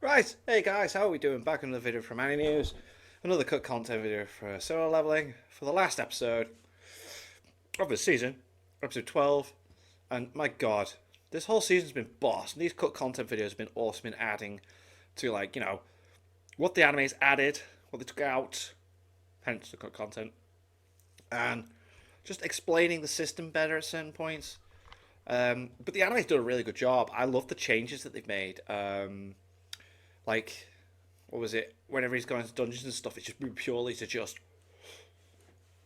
Right, hey guys, how are we doing? Back in another video from Anime News. Another cut content video for solo leveling for the last episode of the season, episode 12. And my god, this whole season's been boss. And these cut content videos have been awesome in adding to, like, what the anime's added, what they took out, hence the cut content, and just explaining the system better at certain points. But the anime's done a really good job. I love the changes that they've made. Like, what was it? Whenever he's going to dungeons and stuff, it's just purely to just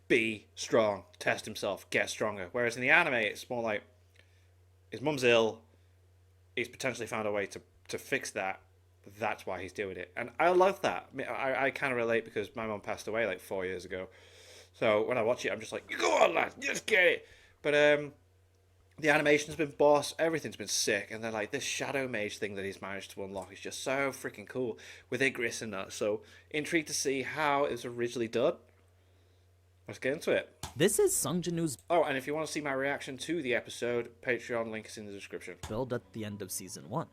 be strong, test himself, get stronger. Whereas in the anime, it's more like his mum's ill, he's potentially found a way to fix that. That's why he's doing it. And I love that. I kind of relate because my mum passed away like 4 years ago. So when I watch it, I'm just like, go on, lad, just get it. But the animation's been boss, everything's been sick, and then like this shadow mage thing that he's managed to unlock is just so freaking cool with Igris and that. So intrigued to see how it was originally done. Let's get into it. This is Sungjinu's Oh, and if you want to see my reaction to the episode, Patreon link is in the description. build at the end of Season 1.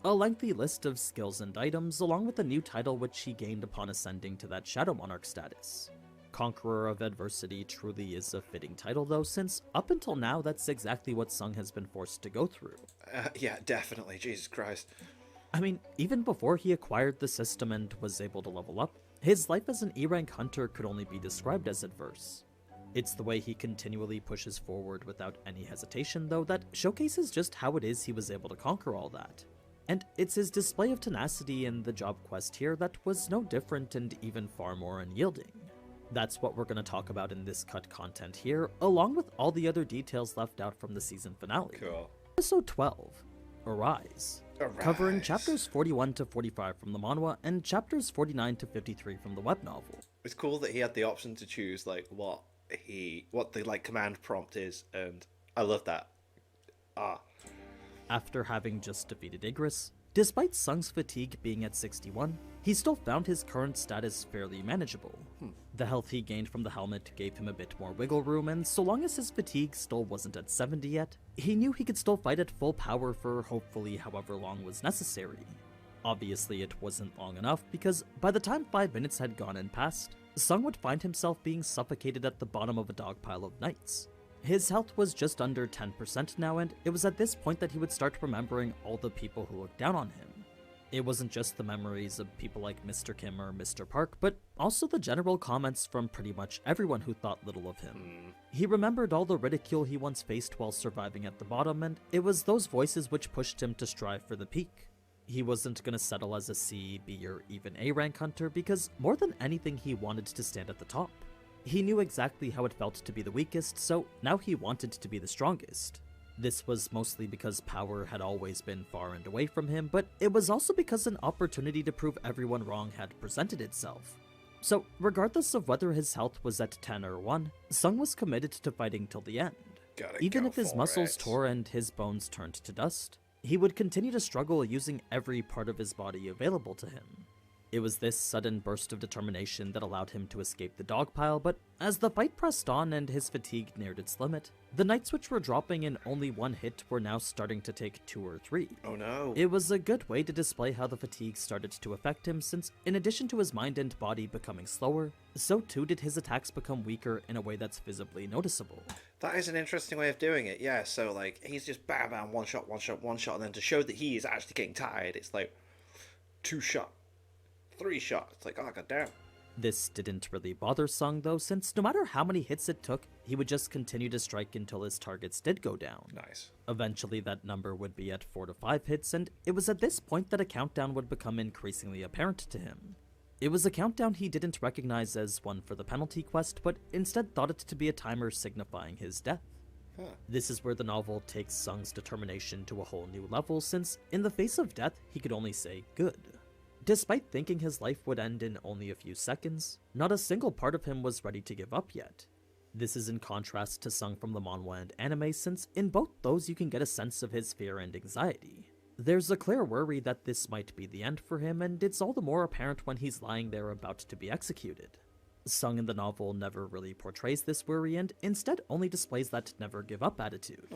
A lengthy list of skills and items, along with a new title which he gained upon ascending to that Shadow Monarch status. Conqueror of Adversity truly is a fitting title though, since up until now that's exactly what Sung has been forced to go through. Yeah, definitely. Jesus Christ. I mean, even before he acquired the system and was able to level up, his life as an E-rank hunter could only be described as adverse. It's the way he continually pushes forward without any hesitation though that showcases just how it is he was able to conquer all that. And it's his display of tenacity in the job quest here that was no different and even far more unyielding. That's what we're going to talk about in this cut content here, along with all the other details left out from the season finale. Cool. Episode 12, Arise. Covering Arise. chapters 41 to 45 from the manhwa and chapters 49 to 53 from the web novel. It's cool that he had the option to choose like what the like command prompt is, and I love that. After having just defeated Igris, despite Sung's fatigue being at 61, he still found his current status fairly manageable. The health he gained from the helmet gave him a bit more wiggle room, and so long as his fatigue still wasn't at 70 yet, he knew he could still fight at full power for hopefully however long was necessary. Obviously it wasn't long enough, because by the time 5 minutes had gone and passed, Sung would find himself being suffocated at the bottom of a dog pile of knights. His health was just under 10% now, and it was at this point that he would start remembering all the people who looked down on him. It wasn't just the memories of people like Mr. Kim or Mr. Park, but also the general comments from pretty much everyone who thought little of him. He remembered all the ridicule he once faced while surviving at the bottom, and it was those voices which pushed him to strive for the peak. He wasn't gonna settle as a C, B, or even A rank hunter because more than anything he wanted to stand at the top. He knew exactly how it felt to be the weakest, so now he wanted to be the strongest. This was mostly because power had always been far and away from him, but it was also because an opportunity to prove everyone wrong had presented itself. So, regardless of whether his health was at 10 or 1, Sung was committed to fighting till the end. Even if his muscles tore and his bones turned to dust, he would continue to struggle using every part of his body available to him. It was this sudden burst of determination that allowed him to escape the dog pile, but as the fight pressed on and his fatigue neared its limit, the knights which were dropping in only 1 hit were now starting to take 2 or 3. Oh no. It was a good way to display how the fatigue started to affect him, since in addition to his mind and body becoming slower, so too did his attacks become weaker in a way that's visibly noticeable. That is an interesting way of doing it, yeah. So like he's just bam bam, one shot, and then to show that he is actually getting tired, it's like 2 shot, 3 shots. It's like, oh god damn. This didn't really bother Sung though, since no matter how many hits it took, he would just continue to strike until his targets did go down. Nice. Eventually that number would be at 4 to 5 hits, and it was at this point that a countdown would become increasingly apparent to him. It was a countdown he didn't recognize as one for the penalty quest, but instead thought it to be a timer signifying his death. This is where the novel takes Sung's determination to a whole new level, since in the face of death he could only say good. Despite thinking his life would end in only a few seconds, not a single part of him was ready to give up yet. This is in contrast to Sung from the manhwa and anime, since in both those you can get a sense of his fear and anxiety. There's a clear worry that this might be the end for him, and it's all the more apparent when he's lying there about to be executed. Sung in the novel never really portrays this worry, and instead only displays that never give up attitude.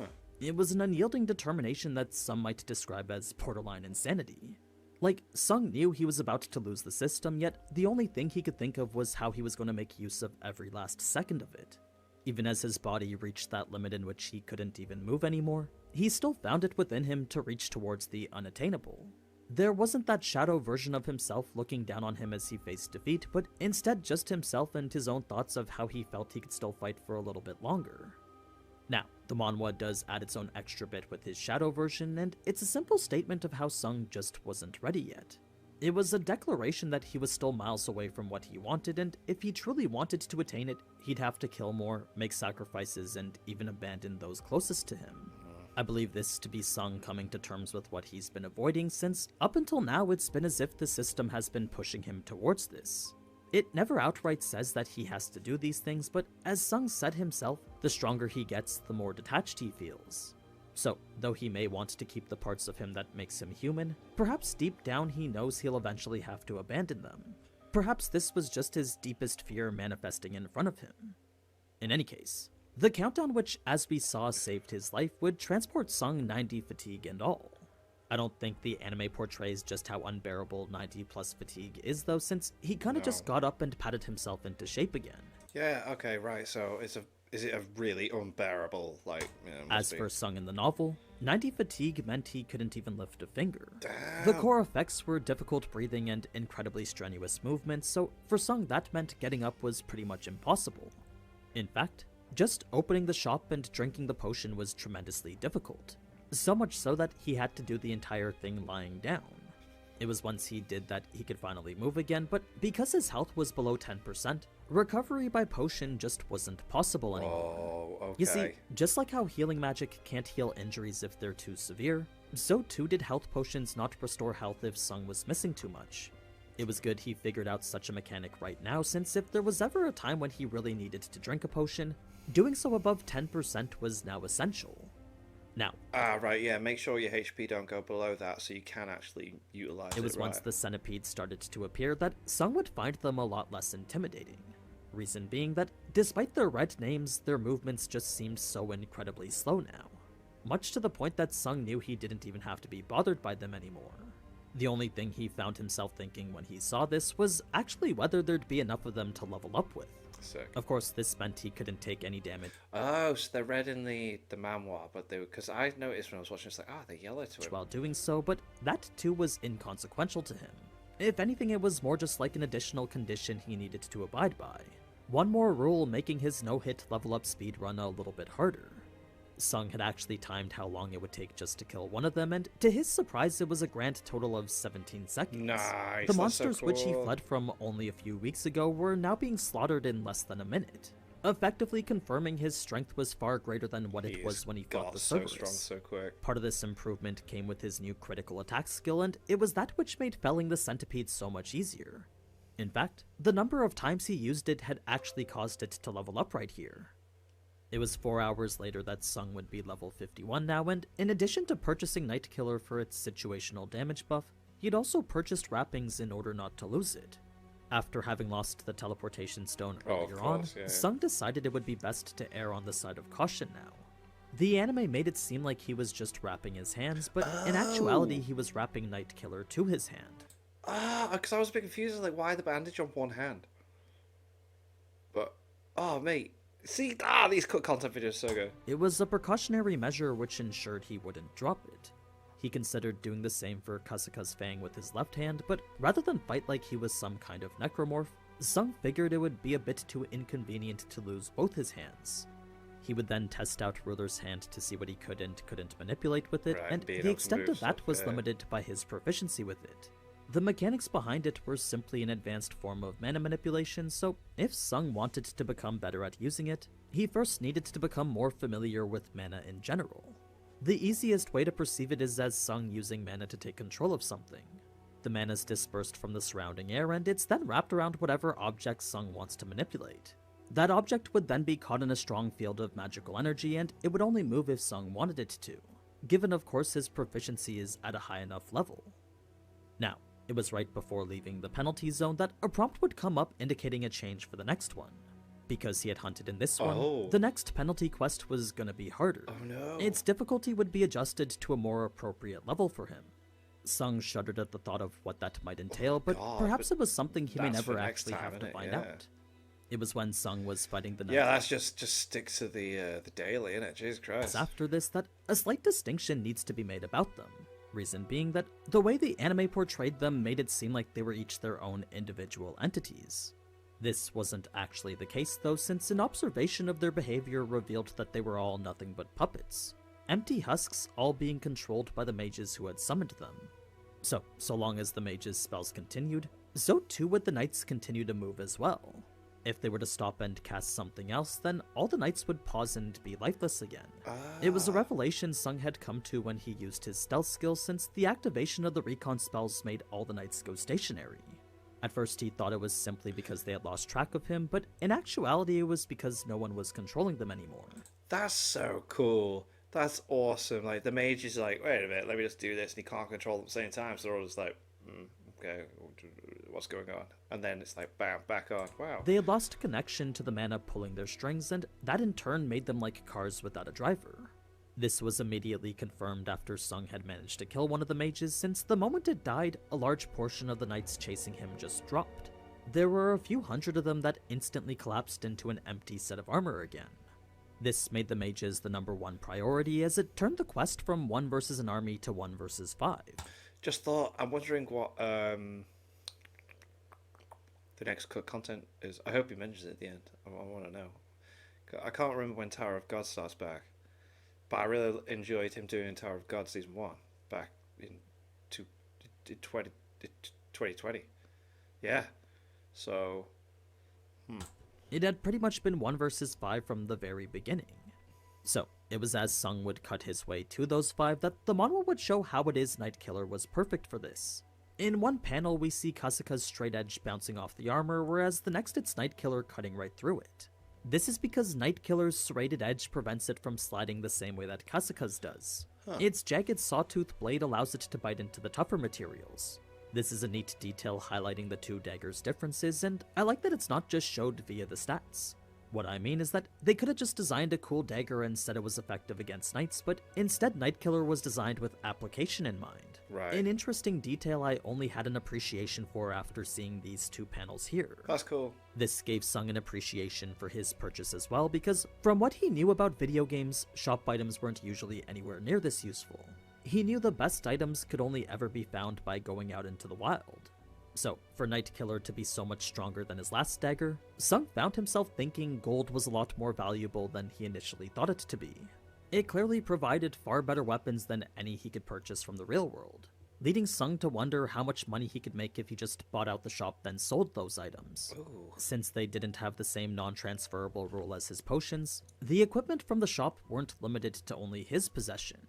It was an unyielding determination that some might describe as borderline insanity. Like, Sung knew he was about to lose the system, yet the only thing he could think of was how he was going to make use of every last second of it. Even as his body reached that limit in which he couldn't even move anymore, he still found it within him to reach towards the unattainable. There wasn't that shadow version of himself looking down on him as he faced defeat, but instead just himself and his own thoughts of how he felt he could still fight for a little bit longer. Now, the manhwa does add its own extra bit with his shadow version, and it's a simple statement of how Sung just wasn't ready yet. It was a declaration that he was still miles away from what he wanted, and if he truly wanted to attain it, he'd have to kill more, make sacrifices, and even abandon those closest to him. I believe this to be Sung coming to terms with what he's been avoiding, since up until now it's been as if the system has been pushing him towards this. It never outright says that he has to do these things, but as Sung said himself, the stronger he gets, the more detached he feels. So, though he may want to keep the parts of him that makes him human, perhaps deep down he knows he'll eventually have to abandon them. Perhaps this was just his deepest fear manifesting in front of him. In any case, the countdown which, as we saw, saved his life would transport Sung 90 fatigue and all. I don't think the anime portrays just how unbearable 90 plus fatigue is though, since he kinda just got up and patted himself into shape again. Yeah, okay, right, so is it a really unbearable, like, As for Sung in the novel, 90 fatigue meant he couldn't even lift a finger. Damn. The core effects were difficult breathing and incredibly strenuous movements, so for Sung that meant getting up was pretty much impossible. In fact, just opening the shop and drinking the potion was tremendously difficult. So much so that he had to do the entire thing lying down. It was once he did that he could finally move again, but because his health was below 10%, recovery by potion just wasn't possible anymore. Oh, okay. You see, just like how healing magic can't heal injuries if they're too severe, so too did health potions not restore health if Sung was missing too much. It was good he figured out such a mechanic right now, since if there was ever a time when he really needed to drink a potion, doing so above 10% was now essential. Now, right, yeah, make sure your HP don't go below that so you can actually utilize it. It was right. once the centipedes started to appear that Sung would find them a lot less intimidating. Reason being that, despite their red names, their movements just seemed so incredibly slow now. Much to the point that Sung knew he didn't even have to be bothered by them anymore. The only thing he found himself thinking when he saw this was actually whether there'd be enough of them to level up with. Sick. Of course, this meant he couldn't take any damage. Oh, so they're red in the manhwa, but they because I noticed when I was watching, it's like, they're yellow to him. While doing so, but that too was inconsequential to him. If anything, it was more just like an additional condition he needed to abide by. One more rule making his no-hit level up speed run a little bit harder. Sung had actually timed how long it would take just to kill one of them, and to his surprise, it was a grand total of 17 seconds. Nice. The monsters which he fled from only a few weeks ago were now being slaughtered in less than a minute, effectively confirming his strength was far greater than what it was when he fought the Cerberus. So strong, so quick. Part of this improvement came with his new critical attack skill, and it was that which made felling the centipede so much easier. In fact, the number of times he used it had actually caused it to level up right here. It was 4 hours later that Sung would be level 51 now, and in addition to purchasing Night Killer for its situational damage buff, he'd also purchased wrappings in order not to lose it. After having lost the teleportation stone earlier on, Sung decided it would be best to err on the side of caution now. The anime made it seem like he was just wrapping his hands, but in actuality he was wrapping Night Killer to his hand. Because I was a bit confused, like, why the bandage on one hand? But, mate. See, these cut content videos are so good. It was a precautionary measure which ensured he wouldn't drop it. He considered doing the same for Kasuka's fang with his left hand, but rather than fight like he was some kind of necromorph, Sung figured it would be a bit too inconvenient to lose both his hands. He would then test out Ruler's hand to see what he could and couldn't manipulate with it, and the extent of that was limited by his proficiency with it. The mechanics behind it were simply an advanced form of mana manipulation, so if Sung wanted to become better at using it, he first needed to become more familiar with mana in general. The easiest way to perceive it is as Sung using mana to take control of something. The mana is dispersed from the surrounding air, and it's then wrapped around whatever object Sung wants to manipulate. That object would then be caught in a strong field of magical energy, and it would only move if Sung wanted it to, given of course his proficiency is at a high enough level. Now, it was right before leaving the penalty zone that a prompt would come up indicating a change for the next one. Because he had hunted in this one, the next penalty quest was gonna be harder. Oh no. Its difficulty would be adjusted to a more appropriate level for him. Sung shuddered at the thought of what that might entail, but God, perhaps but it was something he may that's for never next actually time, have to innit? find Yeah. out. It was when Sung was fighting the Yeah, knight that's just stick to the daily, innit? Jesus Christ. after this that a slight distinction needs to be made about them. Reason being that the way the anime portrayed them made it seem like they were each their own individual entities. This wasn't actually the case though, since an observation of their behavior revealed that they were all nothing but puppets. Empty husks, all being controlled by the mages who had summoned them. So long as the mages' spells continued, so too would the knights continue to move as well. If they were to stop and cast something else, then all the knights would pause and be lifeless again. It was a revelation Sung had come to when he used his stealth skill, since the activation of the recon spells made all the knights go stationary. At first he thought it was simply because they had lost track of him, but in actuality it was because no one was controlling them anymore. That's so cool. That's awesome. Like, the mage is like, wait a minute, let me just do this, and he can't control them at the same time, so they're all just like, okay, what's going on? And then it's like, bam, back on. Wow. They had lost connection to the mana pulling their strings, and that in turn made them like cars without a driver. This was immediately confirmed after Sung had managed to kill one of the mages, since the moment it died, a large portion of the knights chasing him just dropped. There were a few hundred of them that instantly collapsed into an empty set of armor again. This made the mages the #1 priority, as it turned the quest from 1 versus an army to 1 versus 5. Just thought, I'm wondering what the next content is. I hope he mentions it at the end. I want to know. I can't remember when Tower of God starts back, but I really enjoyed him doing Tower of God Season 1 back in 2020. Yeah. So, It had pretty much been 1 versus 5 from the very beginning. So, it was as Sung would cut his way to those 5 that the manhwa would show how it is Nightkiller was perfect for this. In one panel we see Kasuka's straight edge bouncing off the armor, whereas the next it's Nightkiller cutting right through it. This is because Nightkiller's serrated edge prevents it from sliding the same way that Kasuka's does. Its jagged sawtooth blade allows it to bite into the tougher materials. This is a neat detail highlighting the two daggers' differences, and I like that it's not just showed via the stats. What I mean is that they could have just designed a cool dagger and said it was effective against knights, but instead Nightkiller was designed with application in mind. Right. An interesting detail I only had an appreciation for after seeing these two panels here. that's cool. This gave Sung an appreciation for his purchase as well, because from what he knew about video games, shop items weren't usually anywhere near this useful. He knew the best items could only ever be found by going out into the wild. So, for Nightkiller to be so much stronger than his last dagger, Sung found himself thinking gold was a lot more valuable than he initially thought it to be. It clearly provided far better weapons than any he could purchase from the real world, leading Sung to wonder how much money he could make if he just bought out the shop then sold those items. Ooh. Since they didn't have the same non-transferable rule as his potions, the equipment from the shop weren't limited to only his possession.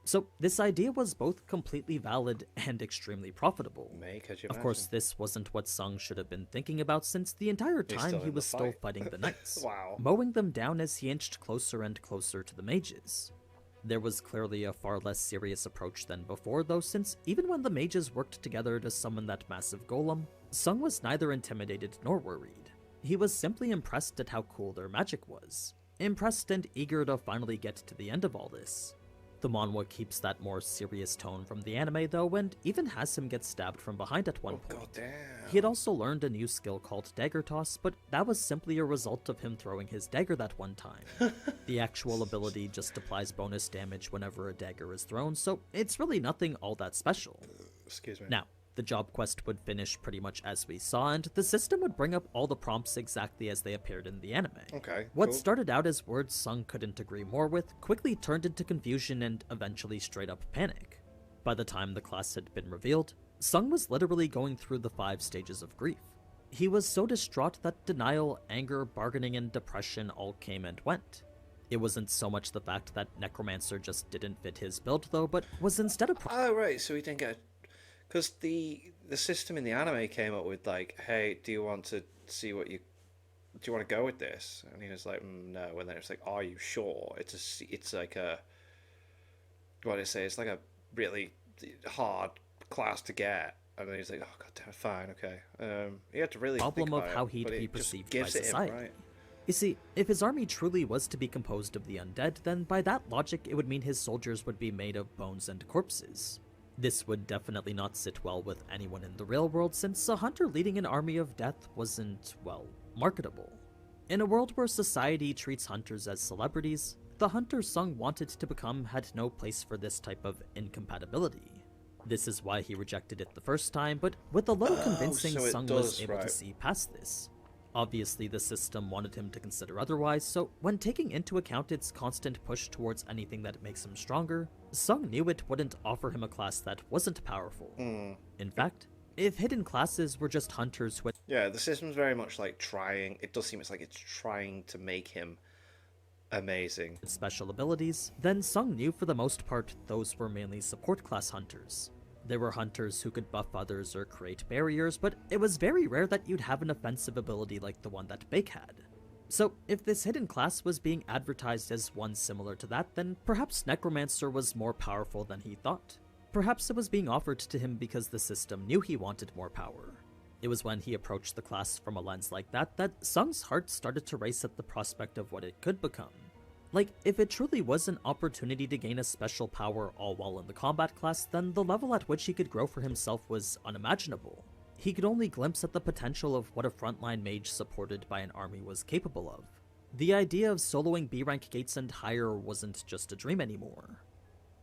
So this idea was both completely valid and extremely profitable. Could you Of course, this wasn't what Sung should have been thinking about, since the entire He's time still he in the was still fight. fighting the knights, Wow. mowing them down as he inched closer and closer to the mages. There was clearly a far less serious approach than before though, since even when the mages worked together to summon that massive golem, Sung was neither intimidated nor worried. He was simply impressed at how cool their magic was. Impressed and eager to finally get to the end of all this. The manhwa keeps that more serious tone from the anime though, and even has him get stabbed from behind at one point. God damn. He had also learned a new skill called dagger toss, but that was simply a result of him throwing his dagger that one time. The actual ability just applies bonus damage whenever a dagger is thrown, so it's really nothing all that special. Excuse me. Now, the job quest would finish pretty much as we saw, and the system would bring up all the prompts exactly as they appeared in the anime. Okay. What cool. started out as words Sung couldn't agree more with quickly turned into confusion and eventually straight up panic. By the time the class had been revealed, Sung was literally going through the 5 stages of grief. He was so distraught that denial, anger, bargaining, and depression all came and went. It wasn't so much the fact that Necromancer just didn't fit his build though, but was instead a Oh, right. So he didn't get. Because the system in the anime came up with like, hey, do you want to see what you. Do you want to go with this? And he was like, no. And then it's like, are you sure? It's like a. What did I say? It's like a really hard class to get. And then he's like, oh, god damn, fine, okay. He had to really problem think about of how it, he'd but be it just perceived by gives it him, society. right? You see, if his army truly was to be composed of the undead, then by that logic it would mean his soldiers would be made of bones and corpses. This would definitely not sit well with anyone in the real world, since a hunter leading an army of death wasn't, well, marketable. In a world where society treats hunters as celebrities, the hunter Sung wanted to become had no place for this type of incompatibility. This is why he rejected it the first time, but with a little convincing, so it Sung does, was able right. to see past this. Obviously, the system wanted him to consider otherwise, so when taking into account its constant push towards anything that makes him stronger, Sung knew it wouldn't offer him a class that wasn't powerful. In fact, if hidden classes were just hunters who had Yeah, the system's very much like trying. It does seem it's like it's trying to make him amazing. special abilities, then Sung knew for the most part those were mainly support class hunters. There were hunters who could buff others or create barriers, but it was very rare that you'd have an offensive ability like the one that Bake had. So if this hidden class was being advertised as one similar to that, then perhaps Necromancer was more powerful than he thought. Perhaps it was being offered to him because the system knew he wanted more power. It was when he approached the class from a lens like that Sung's heart started to race at the prospect of what it could become. Like, if it truly was an opportunity to gain a special power all while in the combat class, then the level at which he could grow for himself was unimaginable. He could only glimpse at the potential of what a frontline mage supported by an army was capable of. The idea of soloing B-rank gates and higher wasn't just a dream anymore.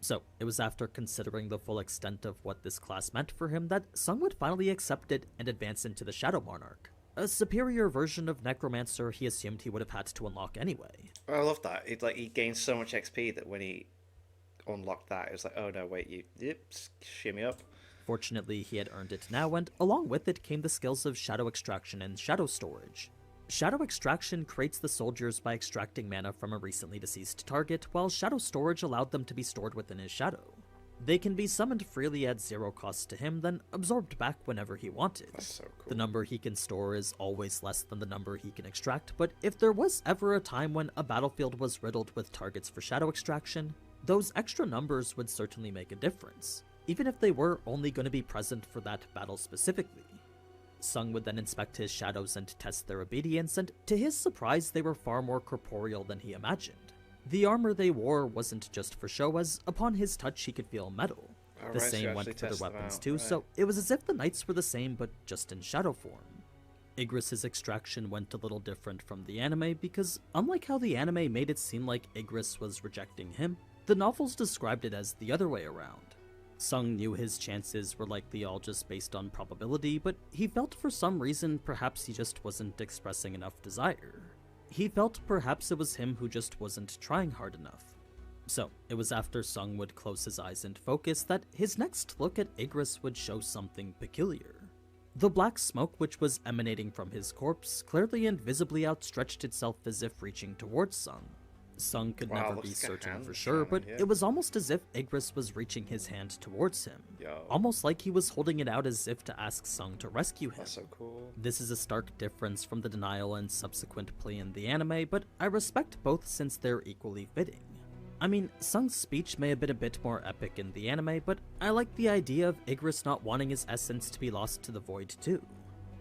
So, it was after considering the full extent of what this class meant for him that Sung would finally accept it and advance into the Shadow Monarch. A superior version of Necromancer he assumed he would have had to unlock anyway. I love that. He gained so much XP that when he unlocked that, it was like, oh no, wait, shimmy up. Fortunately, he had earned it now, and along with it came the skills of Shadow Extraction and Shadow Storage. Shadow Extraction creates the soldiers by extracting mana from a recently deceased target, while Shadow Storage allowed them to be stored within his shadow. They can be summoned freely at zero cost to him, then absorbed back whenever he wanted. That's so cool. The number he can store is always less than the number he can extract, but if there was ever a time when a battlefield was riddled with targets for Shadow Extraction, those extra numbers would certainly make a difference, even if they were only going to be present for that battle specifically. Sung would then inspect his shadows and test their obedience, and to his surprise they were far more corporeal than he imagined. The armor they wore wasn't just for show, as upon his touch he could feel metal. The same went for the weapons too, so it was as if the knights were the same but just in shadow form. Igris's extraction went a little different from the anime because, unlike how the anime made it seem like Igris was rejecting him, the novels described it as the other way around. Sung knew his chances were likely all just based on probability, but he felt for some reason perhaps he just wasn't expressing enough desire. He felt perhaps it was him who just wasn't trying hard enough. So, it was after Sung would close his eyes and focus that his next look at Igris would show something peculiar. The black smoke which was emanating from his corpse clearly and visibly outstretched itself as if reaching towards Sung. Sung could never be certain for sure, but it was almost as if Igris was reaching his hand towards him. Almost like he was holding it out as if to ask Sung to rescue him. That's so cool. This is a stark difference from the denial and subsequent plea in the anime, but I respect both since they're equally fitting. I mean, Sung's speech may have been a bit more epic in the anime, but I like the idea of Igris not wanting his essence to be lost to the void too.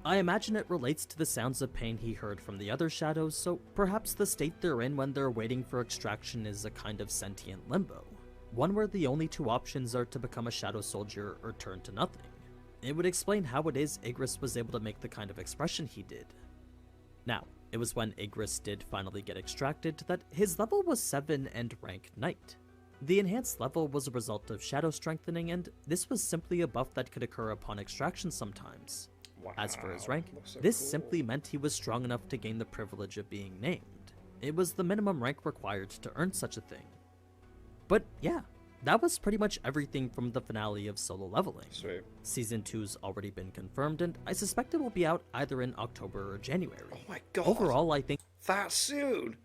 I imagine it relates to the sounds of pain he heard from the other shadows, so perhaps the state they're in when they're waiting for extraction is a kind of sentient limbo. One where the only two options are to become a shadow soldier or turn to nothing. It would explain how it is Igris was able to make the kind of expression he did. Now, it was when Igris did finally get extracted that his level was 7 and rank Knight. The enhanced level was a result of shadow strengthening, and this was simply a buff that could occur upon extraction sometimes. Wow, as for his rank, so this cool. simply meant he was strong enough to gain the privilege of being named. It was the minimum rank required to earn such a thing. But yeah, that was pretty much everything from the finale of Solo Leveling. Sweet. Season 2's already been confirmed, and I suspect it will be out either in October or January. Oh my god. Overall, I think that soon.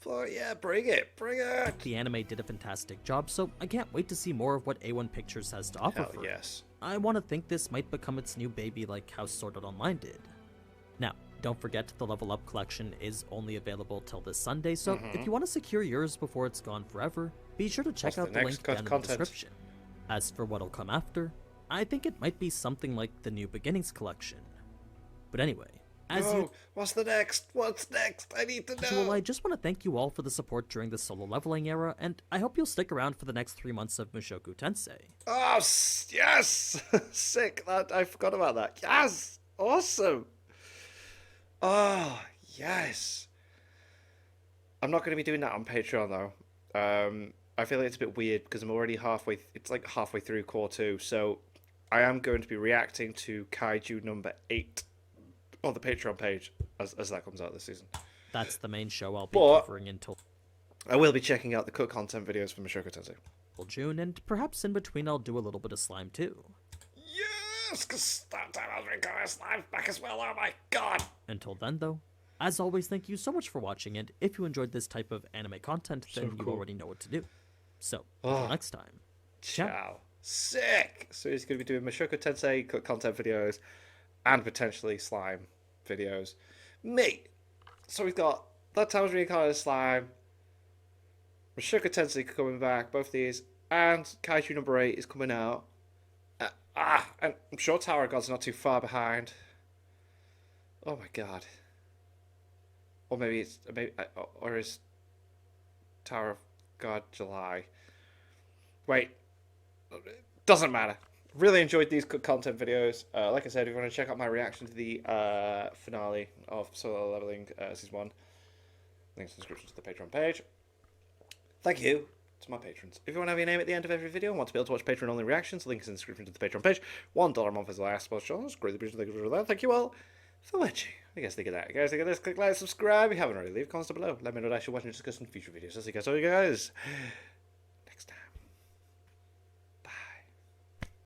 Oh yeah, bring it. the anime did a fantastic job, so I can't wait to see more of what A1 Pictures has to offer Hell for it. yes. I want to think this might become its new baby like how Sword Art Online did. Now, don't forget the Level Up collection is only available till this Sunday, so if you want to secure yours before it's gone forever, be sure to check out the link down in the description. As for what'll come after, I think it might be something like the New Beginnings collection. But anyway, As No, what's the next? What's next? I need to usual, know. I just want to thank you all for the support during the solo leveling era, and I hope you'll stick around for the next 3 months of Mushoku Tensei. Oh, yes! Sick. I forgot about that. Yes! Awesome. Oh, yes. I'm not going to be doing that on Patreon, though. I feel like it's a bit weird because I'm already halfway... It's like halfway through core 2, so I am going to be reacting to Kaiju number 8 on the Patreon page as that comes out this season. That's the main show I'll be But covering until I will be checking out the cut content videos from Mushoku Tensei. June, and perhaps in between I'll do a little bit of Slime too. Yes, because that time I was recording Slime back as well. Oh my god! Until then, though, as always, thank you so much for watching, and if you enjoyed this type of anime content, then you cool. already know what to do. So, until next time, Ciao. Sick! So he's going to be doing Mushoku Tensei cut content videos and potentially Slime videos. Mate! So we've got That Time I Was Reincarnated as Slime, Mushoku Tensei coming back, both these, and Kaiju number 8 is coming out. And I'm sure Tower of God's not too far behind. Oh my god. Or maybe it's or is Tower of God July? Wait, doesn't matter. Really enjoyed these content videos. Like I said, if you want to check out my reaction to the finale of Solo Leveling Season 1, links in the description to the Patreon page. Thank you to my patrons. If you want to have your name at the end of every video and want to be able to watch Patreon-only reactions, links in the description to the Patreon page. $1 a month is the last support channel. Greatly appreciate that. Thank you all for watching. I guess think of that. You guys think of this? Click like, subscribe. If you haven't already, leave comments down below. Let me know what I should watch and discuss in future videos. I'll see you guys.